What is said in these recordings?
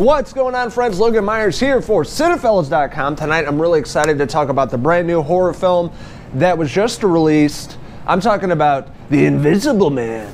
What's going on, friends? Logan Myerz here for Cinephellas.com. Tonight I'm really excited to talk about the brand new horror film that was just released. I'm talking about The Invisible Man.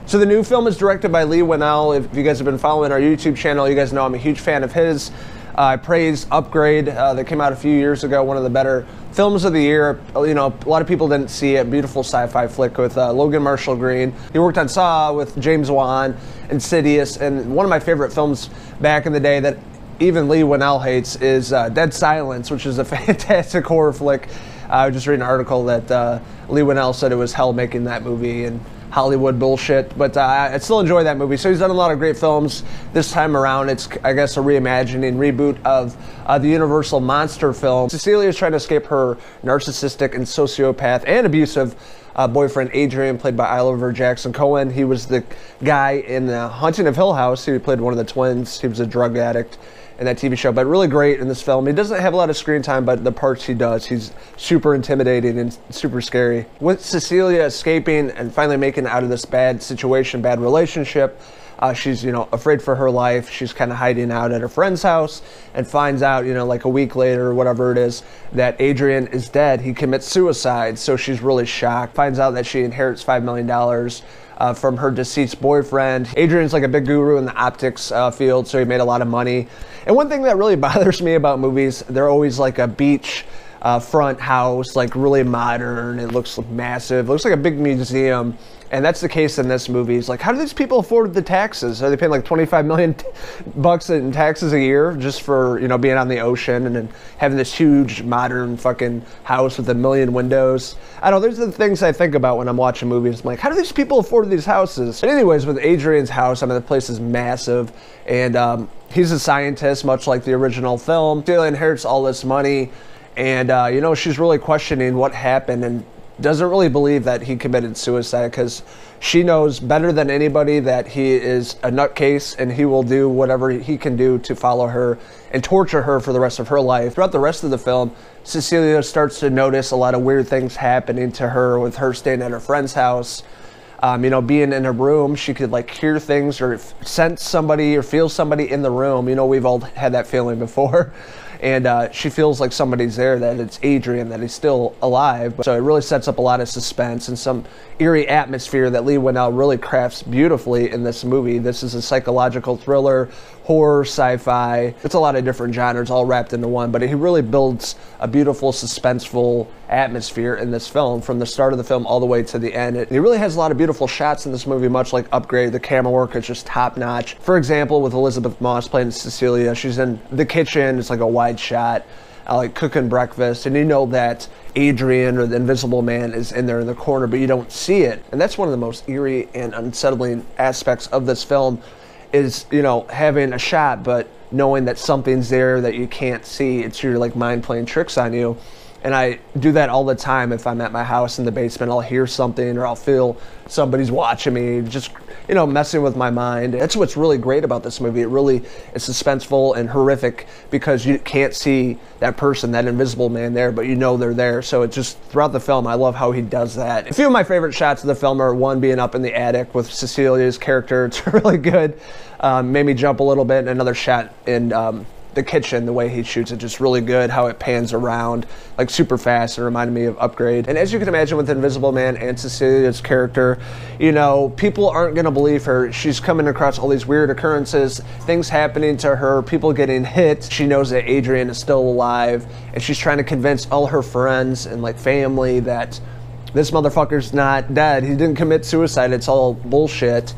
So the new film is directed by Leigh Whannell. If you guys have been following our YouTube channel, you guys know I'm a huge fan of his. I praise Upgrade that came out a few years ago, one of the better films of the year. You know, a lot of people didn't see it. Beautiful sci-fi flick with Logan Myerz. He worked on Saw with James Wan, Insidious, and one of my favorite films back in the day that even Leigh Whannell hates is Dead Silence, which is a fantastic horror flick. I just read an article that Leigh Whannell said it was hell making that movie and Hollywood bullshit, but I still enjoy that movie. So he's done a lot of great films. This time around, it's, I guess, a reimagining, reboot of the Universal monster film. Cecilia is trying to escape her narcissistic and sociopath and abusive boyfriend, Adrian, played by Oliver Jackson-Cohen. He was the guy in the Haunting of Hill House. He played one of the twins. He was a drug addict in that TV show, but really great in this film. He doesn't have a lot of screen time, but the parts he does, he's super intimidating and super scary. With Cecilia escaping and finally making it out of this bad situation, bad relationship, she's, you know, afraid for her life. She's kind of hiding out at her friend's house and finds out, you know, like a week later or whatever it is, that Adrian is dead. He commits suicide, so she's really shocked. Finds out that she inherits $5 million from her deceased boyfriend. Adrian's like a big guru in the optics field, so he made a lot of money. And one thing that really bothers me about movies, they're always like a beach front house, like really modern. It looks massive. It looks like a big museum. And that's the case in this movie. It's like, how do these people afford the taxes? Are they paying like 25 million bucks in taxes a year just for, you know, being on the ocean and then having this huge modern fucking house with a million windows? I don't know, there's the things I think about when I'm watching movies. I'm like, how do these people afford these houses? But anyways, with Adrian's house, I mean, the place is massive, and he's a scientist, much like the original film. She inherits all this money, and you know, she's really questioning what happened and doesn't really believe that he committed suicide, because she knows better than anybody that he is a nutcase and he will do whatever he can do to follow her and torture her for the rest of her life. Throughout the rest of the film, Cecilia starts to notice a lot of weird things happening to her, with her staying at her friend's house. You know, being in her room, she could like hear things or sense somebody or feel somebody in the room. You know, we've all had that feeling before. And she feels like somebody's there, that it's Adrian, that he's still alive. So it really sets up a lot of suspense and some eerie atmosphere that Leigh Whannell really crafts beautifully in this movie. This is a psychological thriller, horror, sci-fi. It's a lot of different genres all wrapped into one, but he really builds a beautiful, suspenseful atmosphere in this film from the start of the film all the way to the end. He really has a lot of beautiful shots in this movie, much like Upgrade. The camera work is just top-notch. For example, with Elisabeth playing Cecilia, she's in the kitchen. It's like a wide shot, like cooking breakfast, and you know that Adrian or the Invisible Man is in there in the corner, but you don't see it. And that's one of the most eerie and unsettling aspects of this film, is, you know, having a shot but knowing that something's there that you can't see. It's your like mind playing tricks on you. And I do that all the time. If I'm at my house in the basement, I'll hear something or I'll feel somebody's watching me, just, you know, messing with my mind. That's what's really great about this movie. It really is suspenseful and horrific because you can't see that person, that invisible man there, but you know they're there. So it's just, throughout the film, I love how he does that. A few of my favorite shots of the film are one being up in the attic with Cecilia's character. It's really good. Made me jump a little bit. And another shot in the kitchen, the way he shoots it, just really good. How it pans around like super fast. It reminded me of Upgrade. And as you can imagine, with the Invisible Man and Cecilia's character, you know, people aren't going to believe her. She's coming across all these weird occurrences, things happening to her, people getting hit. She knows that Adrian is still alive, and she's trying to convince all her friends and like family that this motherfucker's not dead. He didn't commit suicide. It's all bullshit.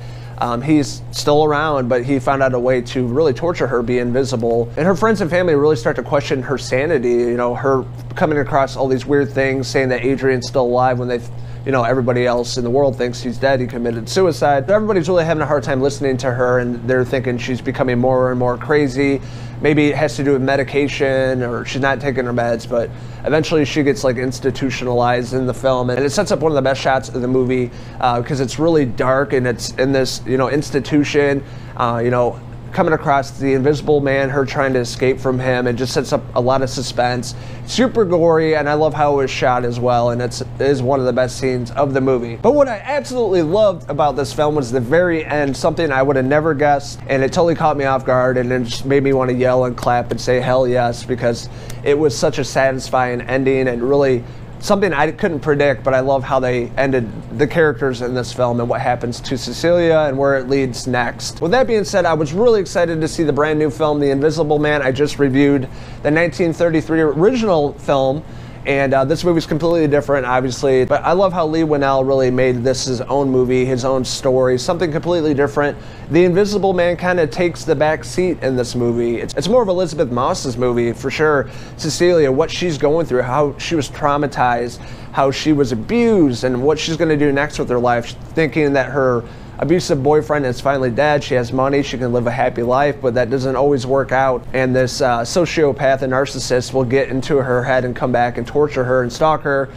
He's still around, but he found out a way to really torture her, be invisible. And her friends and family really start to question her sanity, you know, her coming across all these weird things, saying that Adrian's still alive when they, you know, everybody else in the world thinks he's dead, he committed suicide. Everybody's really having a hard time listening to her, and they're thinking she's becoming more and more crazy. Maybe it has to do with medication, or she's not taking her meds, but eventually she gets like institutionalized in the film, and it sets up one of the best shots of the movie because it's really dark and it's in this, you know, institution, you know, coming across the Invisible Man, her trying to escape from him. It just sets up a lot of suspense. Super gory, and I love how it was shot as well, and it is one of the best scenes of the movie. But what I absolutely loved about this film was the very end, something I would have never guessed, and it totally caught me off guard, and it just made me want to yell and clap and say hell yes, because it was such a satisfying ending and really something I couldn't predict, but I love how they ended the characters in this film and what happens to Cecilia and where it leads next. With that being said, I was really excited to see the brand new film, The Invisible Man. I just reviewed the 1933 original film, and this movie's completely different, obviously, but I love how Leigh Whannell really made this his own movie, his own story, something completely different. The Invisible Man kind of takes the back seat in this movie. It's more of Elisabeth Moss's movie, for sure. Cecilia, what she's going through, how she was traumatized, how she was abused, and what she's going to do next with her life, thinking that her abusive boyfriend is finally dead, she has money, she can live a happy life, but that doesn't always work out, and this sociopath and narcissist will get into her head and come back and torture her and stalk her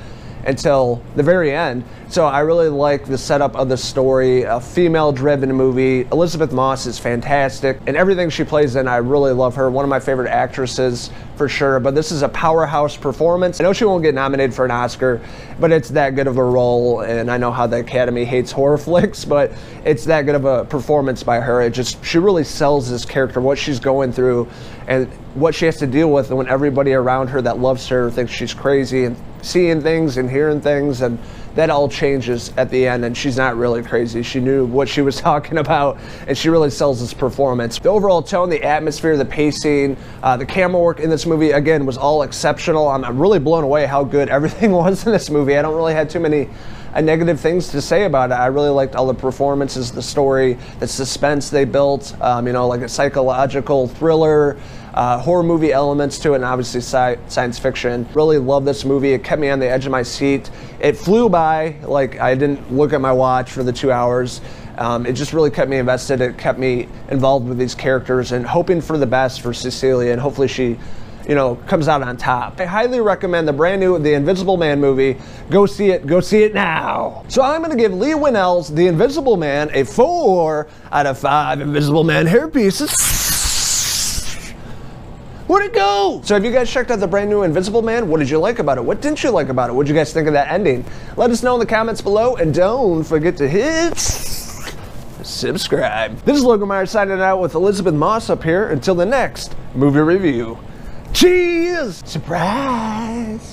until the very end. So I really like the setup of the story, a female-driven movie. Elisabeth Moss is fantastic, and everything she plays in, I really love her. One of my favorite actresses, for sure, but this is a powerhouse performance. I know she won't get nominated for an Oscar, but it's that good of a role, and I know how the Academy hates horror flicks, but it's that good of a performance by her. She really sells this character, what she's going through, and what she has to deal with when everybody around her that loves her thinks she's crazy, and seeing things and hearing things, and that all changes at the end, and she's not really crazy. She knew what she was talking about, and she really sells this performance. The overall tone, the atmosphere, the pacing, the camera work in this movie, again, was all exceptional. I'm really blown away how good everything was in this movie. I don't really have too many negative things to say about it. I really liked all the performances, the story, the suspense they built, like a psychological thriller, horror movie elements to it, and obviously science fiction. Really love this movie. It kept me on the edge of my seat. It flew by, like I didn't look at my watch for the 2 hours. It just really kept me invested. It kept me involved with these characters and hoping for the best for Cecilia, and hopefully she comes out on top. I highly recommend the brand new The Invisible Man movie. Go see it now. So I'm gonna give Leigh Whannell's The Invisible Man a 4 out of 5 Invisible Man hair pieces. Where'd it go? So have you guys checked out the brand new Invisible Man? What did you like about it? What didn't you like about it? What did you guys think of that ending? Let us know in the comments below, and don't forget to hit subscribe. This is Logan Myerz signing out with Elisabeth Moss up here. Until the next movie review. Cheers! Surprise!